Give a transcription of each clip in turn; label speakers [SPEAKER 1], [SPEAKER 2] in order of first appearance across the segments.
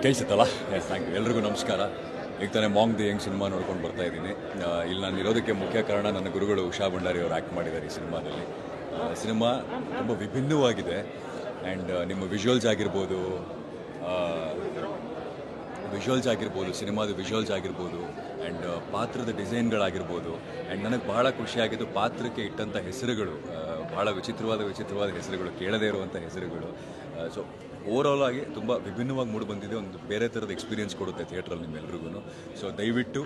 [SPEAKER 1] ಕೇಳಿಸುತ್ತಲ್ಲ? S, thank you. ಎಲ್ರಿಗೂ ನಮಸ್ಕಾರ. ಈಗ ತಾನೇ ಮಾಂಗ್ ದಿ ಯಂಗ್ ಸಿನಿಮಾ ನೋಡ್ಕೊಂಡು ಬರ್ತಾ ಇದ್ದೀನಿ. ಇಲ್ಲಿ ನಾನು ಇರೋದಕ್ಕೆ ಮುಖ್ಯ ಕಾರಣ ನನ್ನ ಗುರುಗಳು ಉಷಾ ಭಂಡಾರಿ ಅವರು ಆ್ಯಕ್ಟ್ ಮಾಡಿದ್ದಾರೆ ಈ ಸಿನಿಮಾದಲ್ಲಿ. ಸಿನಿಮಾ ತುಂಬ ವಿಭಿನ್ನವಾಗಿದೆ ಆ್ಯಂಡ್ ನಿಮ್ಮ ವಿಜುವಲ್ಸ್ ಆಗಿರ್ಬೋದು, ಸಿನಿಮಾದ ವಿಜುವಲ್ಸ್ ಆಗಿರ್ಬೋದು ಆ್ಯಂಡ್ ಪಾತ್ರದ ಡಿಸೈನ್ಗಳಾಗಿರ್ಬೋದು ಆ್ಯಂಡ್ ನನಗೆ ಬಹಳ ಖುಷಿಯಾಗಿದ್ದು ಪಾತ್ರಕ್ಕೆ ಇಟ್ಟಂಥ ಹೆಸರುಗಳು, ಭಾಳ ವಿಚಿತ್ರವಾದ ಹೆಸರುಗಳು, ಕೇಳದೇ ಇರುವಂಥ ಹೆಸರುಗಳು. ಸೊ ಓವರಾಲ್ ಆಗಿ ತುಂಬ ವಿಭಿನ್ನವಾಗಿ ಮೂಡಿ ಬಂದಿದೆ. ಒಂದು ಬೇರೆ ಥರದ ಎಕ್ಸ್ಪೀರಿಯೆನ್ಸ್ ಕೊಡುತ್ತೆ ಥಿಯೇಟ್ರಲ್ಲಿ ನಿಮ್ಮೆಲ್ರಿಗೂ. ಸೊ ದಯವಿಟ್ಟು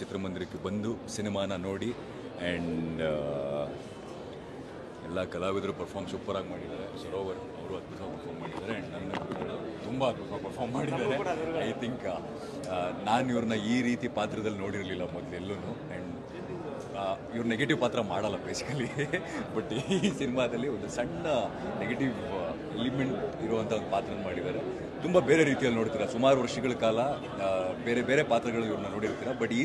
[SPEAKER 1] ಚಿತ್ರಮಂದಿರಕ್ಕೆ ಬಂದು ಸಿನಿಮಾನ ನೋಡಿ. ಆ್ಯಂಡ್ ಎಲ್ಲ ಕಲಾವಿದರು ಪರ್ಫಾರ್ಮ್ ಸೂಪರಾಗಿ ಮಾಡಿದ್ದಾರೆ. ಸರೋವರ್ ಅವರು ಅದ್ಭುತವಾಗಿ ಪರ್ಫಾರ್ಮ್ ಮಾಡಿದ್ದಾರೆ ಆ್ಯಂಡ್ ನನ್ನ ತುಂಬ ಅದ್ಭುತವಾಗಿ ಪರ್ಫಾರ್ಮ್ ಮಾಡಿದ್ದಾರೆ. ಐ ಥಿಂಕ್ ನಾನು ಇವ್ರನ್ನ ಈ ರೀತಿ ಪಾತ್ರದಲ್ಲಿ ನೋಡಿರಲಿಲ್ಲ ಮೊದಲೆಲ್ಲೂ. ಆ್ಯಂಡ್ ಇವ್ರು ನೆಗೆಟಿವ್ ಪಾತ್ರ ಮಾಡಲ್ಲ ಬೇಸಿಕಲಿ, ಬಟ್ ಈ ಸಿನಿಮಾದಲ್ಲಿ ಒಂದು ಸಣ್ಣ ನೆಗೆಟಿವ್ ಎಲಿಮೆಂಟ್ ಇರುವಂಥ ಒಂದು ಪಾತ್ರನ ಮಾಡಿದ್ದಾರೆ. ತುಂಬ ಬೇರೆ ರೀತಿಯಲ್ಲಿ ನೋಡ್ತೀರಾ. ಸುಮಾರು ವರ್ಷಗಳ ಕಾಲ ಬೇರೆ ಬೇರೆ ಪಾತ್ರಗಳು ಇವ್ರನ್ನ ನೋಡಿರ್ತೀರ, ಬಟ್ ಈ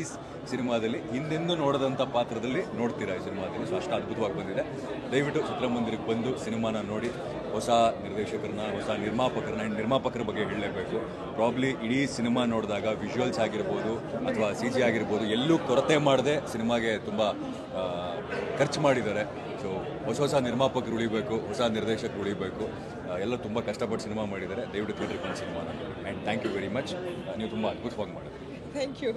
[SPEAKER 1] ಸಿನಿಮಾದಲ್ಲಿ ಹಿಂದೆಂದೂ ನೋಡೋದಂಥ ಪಾತ್ರದಲ್ಲಿ ನೋಡ್ತೀರಾ ಈ ಸಿನಿಮಾದಲ್ಲಿ. ಸೊ ಅಷ್ಟು ಅದ್ಭುತವಾಗಿ ಬಂದಿದೆ. ದಯವಿಟ್ಟು ಚಿತ್ರಮಂದಿರಕ್ಕೆ ಬಂದು ಸಿನಿಮಾನ ನೋಡಿ. ಹೊಸ ನಿರ್ದೇಶಕರನ್ನ, ಹೊಸ ನಿರ್ಮಾಪಕರ ಬಗ್ಗೆ ಹೇಳಲೇಬೇಕು. ಪ್ರಾಬ್ಲಿ ಇಡೀ ಸಿನಿಮಾ ನೋಡಿದಾಗ ವಿಜುವಲ್ಸ್ ಆಗಿರ್ಬೋದು ಅಥವಾ CG ಆಗಿರ್ಬೋದು ಎಲ್ಲೂ ಕೊರತೆ ಮಾಡದೆ ಸಿನಿಮಾಗೆ ತುಂಬ ಖರ್ಚು ಮಾಡಿದ್ದಾರೆ. ಸೊ ಹೊಸ ನಿರ್ಮಾಪಕರು ಉಳಿಬೇಕು, ಹೊಸ ನಿರ್ದೇಶಕರು ಉಳಿಬೇಕು. ಎಲ್ಲ ತುಂಬ ಕಷ್ಟಪಟ್ಟು ಸಿನಿಮಾ ಮಾಡಿದ್ದಾರೆ. ದಯವಿಟ್ಟು ಥಿಯೇಟ್ರಿಗೆ ಬಂದು ಸಿನಿಮಾನ ನೋಡಿ. And thank you very much. ನೀವು ತುಂಬ ಅದ್ಭುತವಾಗಿ ಮಾಡಿದ್ರಿ.
[SPEAKER 2] Thank you.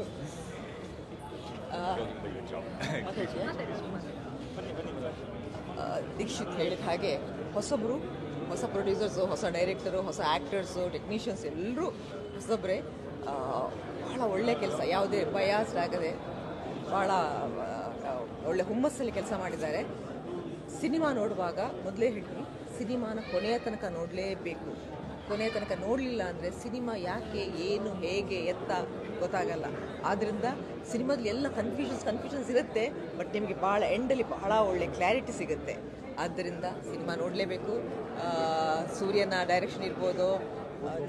[SPEAKER 2] ದೀಕ್ಷಿತ್ ಹೇಳಿದ ಹಾಗೆ ಹೊಸ ಪ್ರೊಡ್ಯೂಸರ್ಸು, ಹೊಸ ಡೈರೆಕ್ಟರು, ಹೊಸ ಆ್ಯಕ್ಟರ್ಸು, ಟೆಕ್ನಿಷಿಯನ್ಸ್ ಎಲ್ಲರೂ ಹೊಸಬ್ರೆ. ಭಾಳ ಒಳ್ಳೆ ಕೆಲಸ, ಯಾವುದೇ ಬಯಾಸ್ಡ್ ಆಗದೆ ಭಾಳ ಒಳ್ಳೆ ಹುಮ್ಮಸ್ಸಲ್ಲಿ ಕೆಲಸ ಮಾಡಿದ್ದಾರೆ. ಸಿನಿಮಾ ನೋಡುವಾಗ ಮೊದಲೇ ಹೇಳ್ತೀನಿ, ಸಿನಿಮಾನ ಕೊನೆಯ ತನಕ ನೋಡಲೇಬೇಕು. ಕೊನೆಯ ತನಕ ನೋಡಲಿಲ್ಲ ಅಂದರೆ ಸಿನಿಮಾ ಯಾಕೆ, ಏನು, ಹೇಗೆ, ಎತ್ತ ಗೊತ್ತಾಗಲ್ಲ. ಆದ್ದರಿಂದ ಸಿನಿಮಾದಲ್ಲಿ ಎಲ್ಲ ಕನ್ಫ್ಯೂಷನ್ಸ್ ಇರುತ್ತೆ, ಬಟ್ ನಿಮಗೆ ಭಾಳ ಎಂಡಲ್ಲಿ ಬಹಳ ಒಳ್ಳೆ ಕ್ಲಾರಿಟಿ ಸಿಗುತ್ತೆ. ಆದ್ದರಿಂದ ಸಿನಿಮಾ ನೋಡಲೇಬೇಕು. ಸೂರ್ಯನ ಡೈರೆಕ್ಷನ್ ಇರ್ಬೋದು,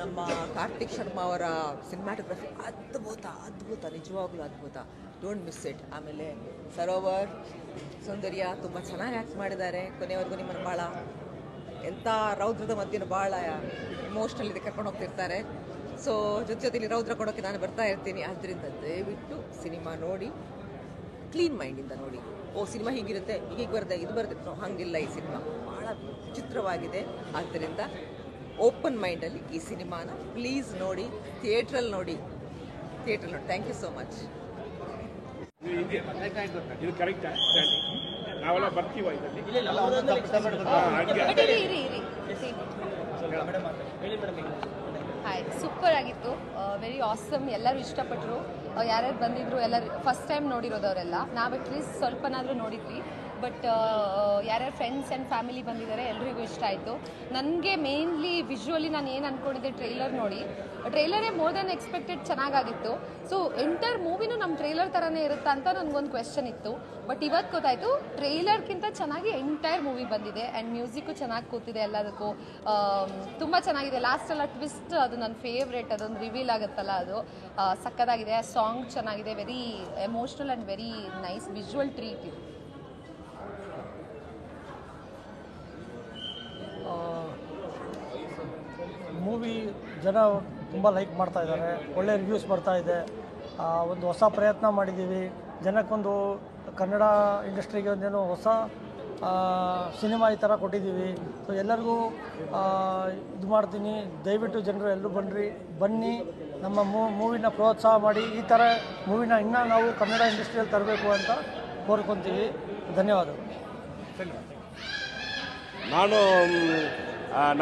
[SPEAKER 2] ನಮ್ಮ ಕಾರ್ತಿಕ್ ಶರ್ಮಾ ಅವರ ಸಿನಿಮಾಟೋಗ್ರಫಿ ಅದ್ಭುತ, ನಿಜವಾಗ್ಲೂ ಅದ್ಭುತ. Don't miss it. ಆಮೇಲೆ ಸರೋವರ್, ಸೌಂದರ್ಯ ತುಂಬ ಚೆನ್ನಾಗಿ ಆ್ಯಕ್ಟ್ ಮಾಡಿದ್ದಾರೆ. ಕೊನೆಯವರೆಗೂ ನಿಮ್ಮನ್ನು ಭಾಳ ಎಂಥ ರೌದ್ರದ ಮಧ್ಯೆ ಭಾಳ ಇಮೋಷ್ನಲ್ ಇದೆ ಕರ್ಕೊಂಡು ಹೋಗ್ತಿರ್ತಾರೆ. ಸೊ ಜೊತೆಲಿ ರೌದ್ರ ಕೊಡೋಕ್ಕೆ ನಾನು ಬರ್ತಾ ಇರ್ತೀನಿ. ಆದ್ದರಿಂದ ದಯವಿಟ್ಟು ಸಿನಿಮಾ ನೋಡಿ, ಕ್ಲೀನ್ ಮೈಂಡಿಂದ ನೋಡಿ. ಸಿನಿಮಾ ಹೀಗಿರುತ್ತೆ, ಹೀಗೆ ಬರುತ್ತೆ, ಇದು ಬರುತ್ತೆ, ಹಾಗಿಲ್ಲ. ಈ ಸಿನಿಮಾ ಭಾಳ ವಿಚಿತ್ರವಾಗಿದೆ. ಆದ್ದರಿಂದ ಓಪನ್ ಮೈಂಡಲ್ಲಿ ಈ ಸಿನಿಮಾನ ಪ್ಲೀಸ್ ನೋಡಿ, ಥಿಯೇಟ್ರಲ್ಲಿ ನೋಡಿ. Thank you so much.
[SPEAKER 3] ಇದು ಕರೆಕ್ಟಾ? ನಾವೆಲ್ಲ ಬರ್ತೀವ
[SPEAKER 4] ಹಾಯ್, ಸೂಪರ್ ಆಗಿತ್ತು. Very awesome. ಎಲ್ಲರೂ ಇಷ್ಟಪಟ್ಟರು. ಯಾರ್ಯಾರು ಬಂದಿದ್ರು ಎಲ್ಲರೂ ಫಸ್ಟ್ ಟೈಮ್ ನೋಡಿರೋದವರೆಲ್ಲ. ನಾವು ಅಟ್ಲೀಸ್ಟ್ ಸ್ವಲ್ಪನಾದರೂ ನೋಡಿದ್ವಿ. ಬಟ್ ಯಾರ್ಯಾರು ಫ್ರೆಂಡ್ಸ್ ಆ್ಯಂಡ್ ಫ್ಯಾಮಿಲಿ ಬಂದಿದ್ದಾರೆ ಎಲ್ರಿಗೂ ಇಷ್ಟ ಆಯಿತು. ನನಗೆ ಮೇನ್ಲಿ ವಿಜುವಲಿ ನಾನು ಏನು ಅಂದ್ಕೊಂಡಿದ್ದೆ ಟ್ರೈಲರ್ ನೋಡಿ, ಟ್ರೈಲರೇ ಮೋರ್ ದೆನ್ ಎಕ್ಸ್ಪೆಕ್ಟೆಡ್ ಚೆನ್ನಾಗಾಗಿತ್ತು. ಸೊ ಎಂಟೈರ್ ಮೂವಿನೂ ನಮ್ಮ ಟ್ರೈಲರ್ ಥರನೇ ಇರುತ್ತಾ ಅಂತ ನನಗೊಂದು ಕ್ವೆಶ್ಚನ್ ಇತ್ತು. ಬಟ್ ಇವತ್ತು ಗೊತ್ತಾಯಿತು, ಟ್ರೈಲರ್ಗಿಂತ ಚೆನ್ನಾಗಿ ಎಂಟೈರ್ ಮೂವಿ ಬಂದಿದೆ. ಆ್ಯಂಡ್ ಮ್ಯೂಸಿಕ್ಕು ಚೆನ್ನಾಗಿ ಕೂತಿದೆ. ಎಲ್ಲದಕ್ಕೂ ತುಂಬ ಚೆನ್ನಾಗಿದೆ. ಲಾಸ್ಟೆಲ್ಲ ಟ್ವಿಸ್ಟ್, ಅದು ನನ್ನ ಫೇವ್ರೇಟ್. ಅದೊಂದು ರಿವೀಲ್ ಆಗುತ್ತಲ್ಲ, ಅದು ಸಕ್ಕತ್ತಾಗಿದೆ. ಸಾಂಗ್ ಚೆನ್ನಾಗಿದೆ. Very emotional and very nice visual treat ಇದು.
[SPEAKER 5] ಮೂವಿ ಜನ ತುಂಬ ಲೈಕ್ ಮಾಡ್ತಾ ಇದ್ದಾರೆ. ಒಳ್ಳೆ ರಿವ್ಯೂಸ್ ಬರ್ತಾ ಇದೆ. ಒಂದು ಹೊಸ ಪ್ರಯತ್ನ ಮಾಡಿದ್ದೀವಿ. ಜನಕ್ಕೊಂದು ಕನ್ನಡ ಇಂಡಸ್ಟ್ರಿಗೆ ಒಂದೇನೋ ಹೊಸ ಸಿನಿಮಾ ಈ ಥರ ಕೊಟ್ಟಿದ್ದೀವಿ. ಸೊ ಎಲ್ಲರಿಗೂ ಇದು ಮಾಡ್ತೀನಿ. ದಯವಿಟ್ಟು ಜನರು ಎಲ್ಲರೂ ಬನ್ನಿ ನಮ್ಮ ಮೂವಿನ ಪ್ರೋತ್ಸಾಹ ಮಾಡಿ. ಈ ಥರ ಮೂವಿನ ಇನ್ನೂ ನಾವು ಕನ್ನಡ ಇಂಡಸ್ಟ್ರಿಯಲ್ಲಿ ತರಬೇಕು ಅಂತ ಕೋರ್ಕೊತೀವಿ. ಧನ್ಯವಾದಗಳು.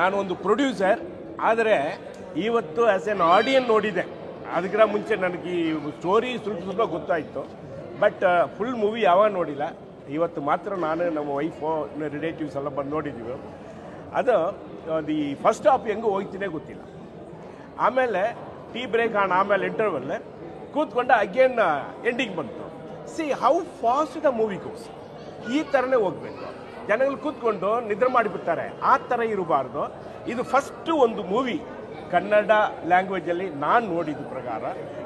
[SPEAKER 3] ನಾನು ಒಂದು ಪ್ರೊಡ್ಯೂಸರ್, ಆದರೆ ಇವತ್ತು ಆ್ಯಸ್ ಎನ್ ಆಡಿಯನ್ ನೋಡಿದೆ. ಅದಕ್ಕಿಂತ ಮುಂಚೆ ನನಗೆ ಈ ಸ್ಟೋರಿ ಸ್ವಲ್ಪ ಗೊತ್ತಾಯಿತು, ಬಟ್ ಫುಲ್ ಮೂವಿ ಯಾವಾಗ ನೋಡಿಲ್ಲ. ಇವತ್ತು ಮಾತ್ರ ನಾನು, ನಮ್ಮ ವೈಫು, ರಿಲೇಟಿವ್ಸ್ ಎಲ್ಲ ಬಂದು ನೋಡಿದ್ದೀವಿ. ಅದು ದಿ ಫಸ್ಟ್ ಹಾಫ್ ಹೆಂಗೂ ಹೋಗ್ತೀನೇ ಗೊತ್ತಿಲ್ಲ. ಆಮೇಲೆ ಟೀ ಬ್ರೇಕ್ ಆಮೇಲೆ ಇಂಟರ್ವಲ್ ಕೂತ್ಕೊಂಡು ಅಗೇನ್ ಎಂಡಿಂಗ್ ಬಂತು. C how fast the movie goes. ಈ ಥರನೇ ಹೋಗಬೇಕು. ಜನಗಳು ಕೂತ್ಕೊಂಡು ನಿದ್ರೆ ಮಾಡಿಬಿಡ್ತಾರೆ. ಆ ಥರ ಇರಬಾರ್ದು. ಇದು ಫಸ್ಟ್ ಒಂದು ಮೂವಿ ಕನ್ನಡ ಲ್ಯಾಂಗ್ವೇಜಲ್ಲಿ ನಾನು ನೋಡಿದ ಪ್ರಕಾರ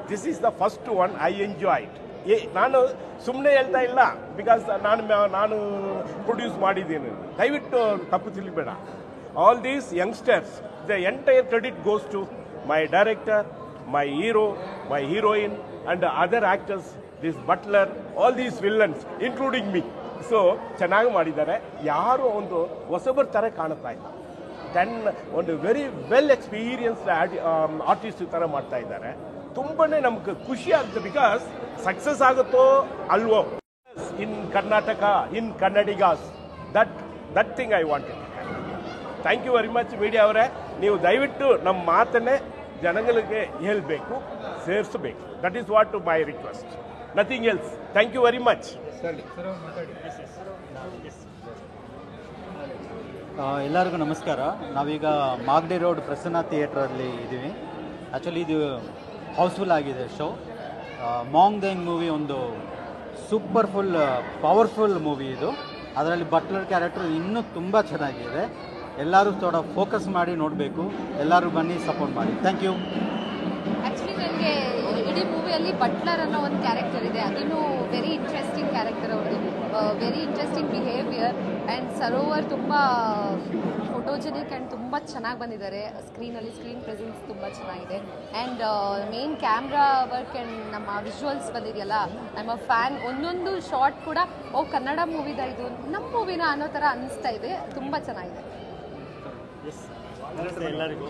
[SPEAKER 3] this is the first one. I enjoy it. ನಾನು ಸುಮ್ಮನೆ ಹೇಳ್ತಾ ಇಲ್ಲ, ಬಿಕಾಸ್ ನಾನು ಪ್ರೊಡ್ಯೂಸ್ ಮಾಡಿದ್ದೀನಿ. ದಯವಿಟ್ಟು ತಪ್ಪು ತಿಳಿಬೇಡ. all these youngsters, the entire credit goes to my director, my hero, my heroine, and the other actors, this butler, all these villains, including me. So ಚೆನ್ನಾಗಿ ಮಾಡಿದ್ದಾರೆ. ಯಾರು ಒಂದು ಹೊಸಬರ ಥರ ಕಾಣ್ತಾ ಇಲ್ಲ. ದೆನ್ ಒಂದು ವೆರಿ ವೆಲ್ ಎಕ್ಸ್ಪೀರಿಯನ್ಸ್ಡ್ ಆರ್ಟಿಸ್ಟ್ ಥರ ಮಾಡ್ತಾ ಇದ್ದಾರೆ. ತುಂಬಾನೇ ನಮ್ಗೆ ಖುಷಿ ಆಗುತ್ತೆ. ಬಿಕಾಸ್ ಸಕ್ಸಸ್ ಆಗುತ್ತೋ ಅಲ್ವೋ in Karnataka, in Kannadigas, that thing I wanted. Thank you very much media ಅವರೇ. ನೀವು ದಯವಿಟ್ಟು ನಮ್ಮ ಮಾತನ್ನೇ ಜನಗಳಿಗೆ ಹೇಳಬೇಕು, ಸೇರಿಸಬೇಕು. That is what my request, nothing else. Thank you very much.
[SPEAKER 6] ಎಲ್ಲರಿಗೂ ನಮಸ್ಕಾರ. ನಾವೀಗ ಮಾಗಡಿ ರೋಡ್ ಪ್ರಸನ್ನ ಥಿಯೇಟ್ರಲ್ಲಿ ಇದ್ದೀವಿ. ಆ್ಯಕ್ಚುಲಿ ಇದು ಹೌಸ್ಫುಲ್ ಆಗಿದೆ ಶೋ. ಮಾಂಗ್ ದೆಂಗ್ ಮೂವಿ ಒಂದು ಸೂಪರ್ಫುಲ್ ಪವರ್ಫುಲ್ ಮೂವಿ ಇದು. ಅದರಲ್ಲಿ ಬಟ್ಲರ್ ಕ್ಯಾರೆಕ್ಟರ್ ಇನ್ನೂ ತುಂಬ ಚೆನ್ನಾಗಿದೆ. ಎಲ್ಲರೂ ಥೋಡ ಫೋಕಸ್ ಮಾಡಿ ನೋಡಬೇಕು. ಎಲ್ಲರೂ ಬನ್ನಿ, ಸಪೋರ್ಟ್ ಮಾಡಿ. Thank you.
[SPEAKER 4] ಆ್ಯಕ್ಚುಲಿ ನನಗೆ ಇಡೀ ಮೂವಿಯಲ್ಲಿ ಬಟ್ಲರ್ ಅನ್ನೋ ಒಂದು ಕ್ಯಾರೆಕ್ಟರ್ ಇದೆ. ಅದನ್ನು ವೆರಿ ಇಂಟ್ರೆಸ್ಟಿಂಗ್ ಕ್ಯಾರೆಕ್ಟರ್ ಅವ್ರದ್ದು, very interesting behaviour. And Sarovar ತುಂಬ ಫೋಟೋಜೆನಿಕ್ ಆ್ಯಂಡ್ ತುಂಬ ಚೆನ್ನಾಗಿ ಬಂದಿದ್ದಾರೆ. ಸ್ಕ್ರೀನಲ್ಲಿ ಸ್ಕ್ರೀನ್ ಪ್ರೆಸೆನ್ಸ್ ತುಂಬ ಚೆನ್ನಾಗಿದೆ. And main camera work and ನಮ್ಮ ವಿಜುವಲ್ಸ್ ಬಂದಿದೆಯಲ್ಲ, ಐ ಆಮ್ ಅ ಫ್ಯಾನ್. ಒಂದೊಂದು ಶಾರ್ಟ್ ಕೂಡ ಕನ್ನಡ ಮೂವಿದ ಇದು ನಮ್ಮ ಮೂವಿನ ಅನ್ನೋ ಥರ ಅನ್ನಿಸ್ತಾ ಇದೆ. ತುಂಬ ಚೆನ್ನಾಗಿದೆ.
[SPEAKER 7] ಎಲ್ಲರಿಗೂ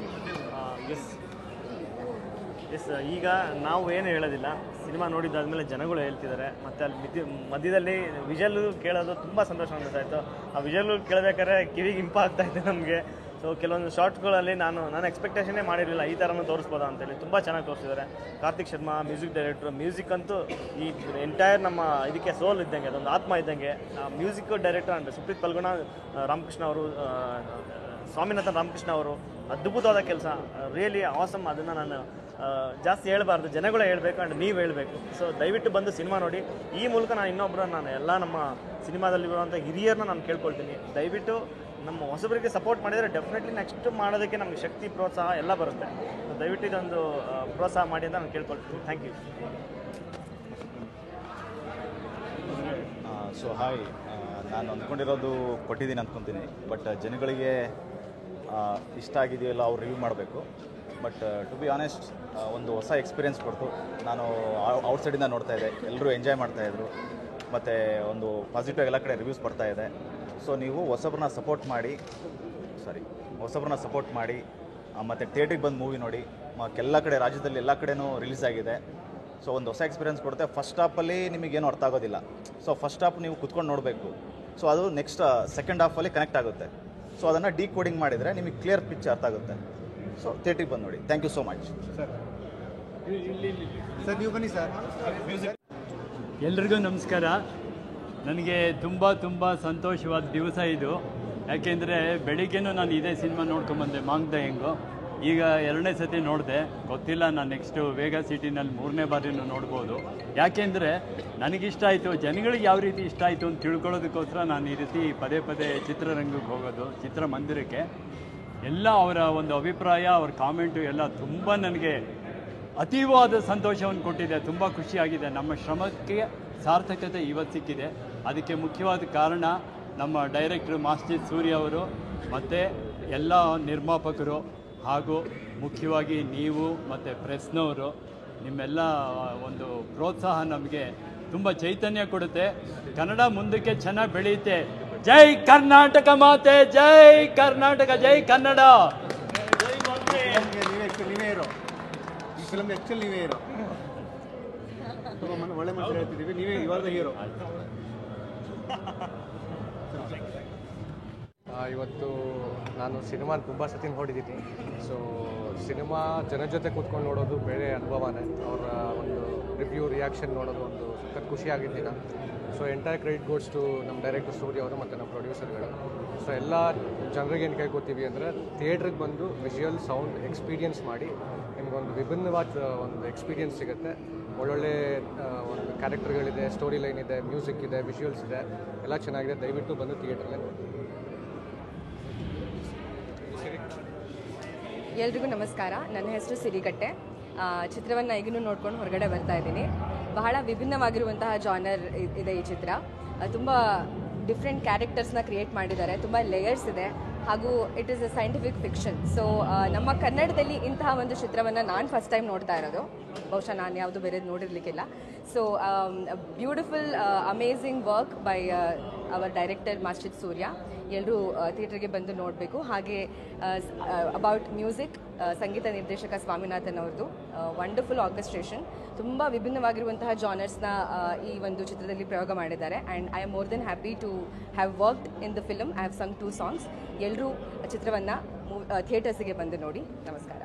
[SPEAKER 7] ಈಗ ನಾವು ಏನು ಹೇಳೋದಿಲ್ಲ. ಸಿನಿಮಾ ನೋಡಿದ್ದಾದ್ಮೇಲೆ ಜನಗಳು ಹೇಳ್ತಿದ್ದಾರೆ. ಮತ್ತು ಅಲ್ಲಿ ಮಧ್ಯದಲ್ಲಿ ವಿಜುವಲ್ ಕೇಳೋದು ತುಂಬ ಸಂತೋಷ ಅನಿಸ್ತಾಯಿತ್ತು. ಆ ವಿಜುವಲ್ ಕೇಳಬೇಕಾದ್ರೆ ಕಿವಿಗೆ ಇಂಪಾಗ್ತಾ ಇದೆ ನಮಗೆ. ಸೊ ಕೆಲವೊಂದು ಶಾರ್ಟ್ಗಳಲ್ಲಿ ನಾನು ಎಕ್ಸ್ಪೆಕ್ಟೇಷನ್ನೇ ಮಾಡಿರಲಿಲ್ಲ ಈ ಥರನೂ ತೋರಿಸ್ಬೋದಾ ಅಂತೇಳಿ. ತುಂಬ ಚೆನ್ನಾಗಿ ತೋರಿಸಿದ್ದಾರೆ. Karthik Sharma music director. Music ಅಂತೂ ಈ ಎಂಟೈರ್ ನಮ್ಮ ಇದಕ್ಕೆ ಸೋಲ್ ಇದ್ದಂಗೆ, ಅದೊಂದು ಆತ್ಮ ಇದ್ದಂಗೆ. Music director and Supreeth Palguna Ramakrishna ಅವರು, ಸ್ವಾಮಿನಾಥನ್ ರಾಮಕೃಷ್ಣ ಅವರು ಅದ್ಭುತವಾದ ಕೆಲಸ. Really awesome. ಅದನ್ನು ನಾನು ಜಾಸ್ತಿ ಹೇಳಬಾರ್ದು, ಜನಗಳೇ ಹೇಳಬೇಕು ಆ್ಯಂಡ್ ನೀವು ಹೇಳಬೇಕು. ಸೊ ದಯವಿಟ್ಟು ಬಂದು ಸಿನಿಮಾ ನೋಡಿ. ಈ ಮೂಲಕ ನಾನು ಎಲ್ಲ ನಮ್ಮ ಸಿನಿಮಾದಲ್ಲಿರುವಂಥ ಹಿರಿಯರನ್ನ ನಾನು ಕೇಳ್ಕೊಳ್ತೀನಿ. ದಯವಿಟ್ಟು ನಮ್ಮ ಹೊಸಬರಿಗೆ ಸಪೋರ್ಟ್ ಮಾಡಿದರೆ ಡೆಫಿನೆಟ್ಲಿ ನೆಕ್ಸ್ಟ್ ಮಾಡೋದಕ್ಕೆ ನಮಗೆ ಶಕ್ತಿ, ಪ್ರೋತ್ಸಾಹ ಎಲ್ಲ ಬರುತ್ತೆ. ದಯವಿಟ್ಟು ಇದೊಂದು ಪ್ರೋತ್ಸಾಹ ಮಾಡಿ ಅಂತ ನಾನು ಕೇಳ್ಕೊಳ್ತೀನಿ. Thank you.
[SPEAKER 8] ಸೊ ಹಾಯ್, ನಾನು ಅಂದ್ಕೊಂಡಿರೋದು ಕೊಟ್ಟಿದ್ದೀನಿ ಅಂದ್ಕೊತೀನಿ. ಬಟ್ ಜನಗಳಿಗೆ ಇಷ್ಟ ಆಗಿದೆಯಲ್ಲ ಅವ್ರು ರಿವ್ಯೂ ಮಾಡಬೇಕು. ಬಟ್ ಟು ಬಿ ಆನೆಸ್ಟ್, ಒಂದು ಹೊಸ ಎಕ್ಸ್ಪೀರಿಯೆನ್ಸ್ ಕೊಡ್ತು. ನಾನು ಔಟ್ಸೈಡಿಂದ ನೋಡ್ತಾಯಿದ್ದೆ, ಎಲ್ಲರೂ ಎಂಜಾಯ್ ಮಾಡ್ತಾಯಿದ್ರು. ಮತ್ತು ಒಂದು ಪಾಸಿಟಿವ್ ಎಲ್ಲ ಕಡೆ ರಿವ್ಯೂಸ್ ಬರ್ತಾಯಿದೆ. ಸೊ ನೀವು ಹೊಸಬ್ರನ್ನ ಸಪೋರ್ಟ್ ಮಾಡಿ ಮತ್ತು ಥಿಯೇಟ್ರಿಗೆ ಬಂದು ಮೂವಿ ನೋಡಿ. ಎಲ್ಲ ಕಡೆ ರಾಜ್ಯದಲ್ಲಿ ಎಲ್ಲ ಕಡೆನೂ ರಿಲೀಸ್ ಆಗಿದೆ. ಸೊ ಒಂದು ಹೊಸ ಎಕ್ಸ್ಪೀರಿಯೆನ್ಸ್ ಕೊಡುತ್ತೆ. ಫಸ್ಟ್ ಹಾಫಲ್ಲಿ ನಿಮಗೇನು ಅರ್ಥ ಆಗೋದಿಲ್ಲ. ಸೊ ಫಸ್ಟ್ ಹಾಫ್ ನೀವು ಕುತ್ಕೊಂಡು ನೋಡಬೇಕು. ಸೊ ಅದು ನೆಕ್ಸ್ಟ್ ಸೆಕೆಂಡ್ ಹಾಫಲ್ಲಿ ಕನೆಕ್ಟ್ ಆಗುತ್ತೆ. ಸೊ ಅದನ್ನು ಡಿಕೋಡಿಂಗ್ ಮಾಡಿದರೆ ನಿಮಗೆ ಕ್ಲಿಯರ್ ಪಿಕ್ಚರ್ ಅರ್ಥ ಆಗುತ್ತೆ. ಸೊ ಥಿಯೇಟ್ರಿಗೆ ಬಂದು ನೋಡಿ. Thank you so much.
[SPEAKER 9] Sir ನೀವು ಬನ್ನಿ ಸರ್.
[SPEAKER 10] ಎಲ್ರಿಗೂ ನಮಸ್ಕಾರ. ನನಗೆ ತುಂಬ ಸಂತೋಷವಾದ ದಿವಸ ಇದು. ಯಾಕೆಂದರೆ ಬೆಳಿಗ್ಗೆನೂ ನಾನು ಇದೇ ಸಿನಿಮಾ ನೋಡ್ಕೊಂಬಂದೆ, ಮಾಂಗ್ ದೆಂಗು. ಈಗ 2ನೇ ಸತಿ ನೋಡಿದೆ. ಗೊತ್ತಿಲ್ಲ, ನಾನು ನೆಕ್ಸ್ಟು ವೇಗಾ ಸಿಟಿನಲ್ಲಿ 3ನೇ ಬಾರಿನೂ ನೋಡ್ಬೋದು. ಯಾಕೆಂದರೆ ನನಗಿಷ್ಟ ಆಯಿತು, ಜನಗಳಿಗೆ ಯಾವ ರೀತಿ ಇಷ್ಟ ಆಯಿತು ಅಂತ ತಿಳ್ಕೊಳ್ಳೋದಕ್ಕೋಸ್ಕರ ನಾನು ಈ ರೀತಿ ಪದೇ ಚಿತ್ರರಂಗಕ್ಕೆ ಹೋಗೋದು, ಚಿತ್ರಮಂದಿರಕ್ಕೆ. ಎಲ್ಲ ಅವರ ಒಂದು ಅಭಿಪ್ರಾಯ, ಅವ್ರ ಕಾಮೆಂಟು ಎಲ್ಲ ತುಂಬ ನನಗೆ ಅತೀವಾದ ಸಂತೋಷವನ್ನು ಕೊಟ್ಟಿದೆ. ತುಂಬ ಖುಷಿಯಾಗಿದೆ. ನಮ್ಮ ಶ್ರಮಕ್ಕೆ ಸಾರ್ಥಕತೆ ಇವತ್ತು ಸಿಕ್ಕಿದೆ. ಅದಕ್ಕೆ ಮುಖ್ಯವಾದ ಕಾರಣ ನಮ್ಮ ಡೈರೆಕ್ಟ್ರು ಮಾಸ್ಟರ್ ಸೂರ್ಯ ಅವರು, ಮತ್ತು ಎಲ್ಲ ನಿರ್ಮಾಪಕರು, ಹಾಗೂ ಮುಖ್ಯವಾಗಿ ನೀವು ಮತ್ತು ಪ್ರೆಸ್ನವರು. ನಿಮ್ಮೆಲ್ಲ ಒಂದು ಪ್ರೋತ್ಸಾಹ ನಮಗೆ ತುಂಬ ಚೈತನ್ಯ ಕೊಡುತ್ತೆ. ಕನ್ನಡ ಮುಂದಕ್ಕೆ ಚೆನ್ನಾಗಿ ಬೆಳೆಯುತ್ತೆ. ಜೈ ಕರ್ನಾಟಕ ಮಾತೆ, ಜೈ ಕರ್ನಾಟಕ, ಜೈ ಕನ್ನಡ.
[SPEAKER 9] ನೀವೇ ಇರೋ ಈ ಫಿಲಮ್ ಆ್ಯಕ್ಚುಲಿ ನೀವೇ ಇರೋ. ಒಳ್ಳೆ ಮನಸ್ಸು ಹೇಳ್ತಿದ್ದೀವಿ. ನೀವೇ ಇವಾಗ ಹೀರೋ.
[SPEAKER 11] ಇವತ್ತು ನಾನು ಸಿನಿಮಾನ ತುಂಬ ಸತಿ ನೋಡಿದ್ದೀನಿ. ಸೊ ಸಿನಿಮಾ ಜನ ಜೊತೆ ಕೂತ್ಕೊಂಡು ನೋಡೋದು ಬೇರೆ ಅನುಭವನೇ. ಅವರ ಒಂದು ರಿವ್ಯೂ, ರಿಯಾಕ್ಷನ್ ನೋಡೋದು ಒಂದು ಸಖತ್ ಖುಷಿಯಾಗಿದ್ದಿನ. So entire credit goes to ನಮ್ಮ ಡೈರೆಕ್ಟರ್ ಸೂರ್ಯ ಅವರು ಮತ್ತು ನಮ್ಮ ಪ್ರೊಡ್ಯೂಸರ್ಗಳು. ಸೊ ಎಲ್ಲ ಜನರಿಗೆ ಏನು ಕೇಳ್ಕೊತೀವಿ ಅಂದರೆ ಥಿಯೇಟ್ರಿಗೆ ಬಂದು ವಿಜುವಲ್, ಸೌಂಡ್ ಎಕ್ಸ್ಪೀರಿಯನ್ಸ್ ಮಾಡಿ ನಿಮಗೊಂದು ವಿಭಿನ್ನವಾದ ಒಂದು ಎಕ್ಸ್ಪೀರಿಯನ್ಸ್ ಸಿಗುತ್ತೆ. ಒಳ್ಳೊಳ್ಳೆ ಒಂದು ಕ್ಯಾರೆಕ್ಟರ್ಗಳಿದೆ, ಸ್ಟೋರಿ ಲೈನ್ ಇದೆ, ಮ್ಯೂಸಿಕ್ ಇದೆ, ವಿಜುವಲ್ಸ್ ಇದೆ, ಎಲ್ಲ ಚೆನ್ನಾಗಿದೆ. ದಯವಿಟ್ಟು ಬಂದು ಥಿಯೇಟ್ರಲ್ಲೇ ನೋಡಿ.
[SPEAKER 12] ಎಲ್ರಿಗೂ ನಮಸ್ಕಾರ. ನನ್ನ ಹೆಸರು ಸಿರಿಗಟ್ಟೆ. ಚಿತ್ರವನ್ನು ಈಗಲೂ ನೋಡ್ಕೊಂಡು ಹೊರಗಡೆ ಬರ್ತಾ ಇದ್ದೀನಿ. ಬಹಳ ವಿಭಿನ್ನವಾಗಿರುವಂತಹ ಜಾನರ್ ಇದೆ ಈ ಚಿತ್ರ. ತುಂಬ ಡಿಫ್ರೆಂಟ್ ಕ್ಯಾರೆಕ್ಟರ್ಸ್ನ ಕ್ರಿಯೇಟ್ ಮಾಡಿದ್ದಾರೆ. ತುಂಬ ಲೇಯರ್ಸ್ ಇದೆ. ಹಾಗೂ it is a scientific fiction. So ನಮ್ಮ ಕನ್ನಡದಲ್ಲಿ ಇಂತಹ ಒಂದು ಚಿತ್ರವನ್ನು ನಾನು ಫಸ್ಟ್ ಟೈಮ್ ನೋಡ್ತಾ ಇರೋದು. ಬಹುಶಃ ನಾನು ಯಾವುದು ಬೇರೆ ನೋಡಿರಲಿಕ್ಕಿಲ್ಲ. So beautiful amazing work by our director master Surya. ಎಲ್ಲರೂ ಥಿಯೇಟರ್ಗೆ ಬಂದು ನೋಡಬೇಕು. ಹಾಗೆ ಅಬೌಟ್ ಮ್ಯೂಸಿಕ್, ಸಂಗೀತ ನಿರ್ದೇಶಕ ಸ್ವಾಮಿನಾಥನ್ ಅವ್ರದ್ದು ವಂಡರ್ಫುಲ್ ಆರ್ಕೆಸ್ಟ್ರೇಷನ್. ತುಂಬ ವಿಭಿನ್ನವಾಗಿರುವಂತಹ ಜಾನರ್ಸ್ನ ಈ ಒಂದು ಚಿತ್ರದಲ್ಲಿ ಪ್ರಯೋಗ ಮಾಡಿದ್ದಾರೆ. And I am more than happy to have worked in the film. I have sung 2 songs. ಎಲ್ಲರೂ ಚಿತ್ರವನ್ನು ಥಿಯೇಟರ್ಸಿಗೆ ಬಂದು ನೋಡಿ. ನಮಸ್ಕಾರ.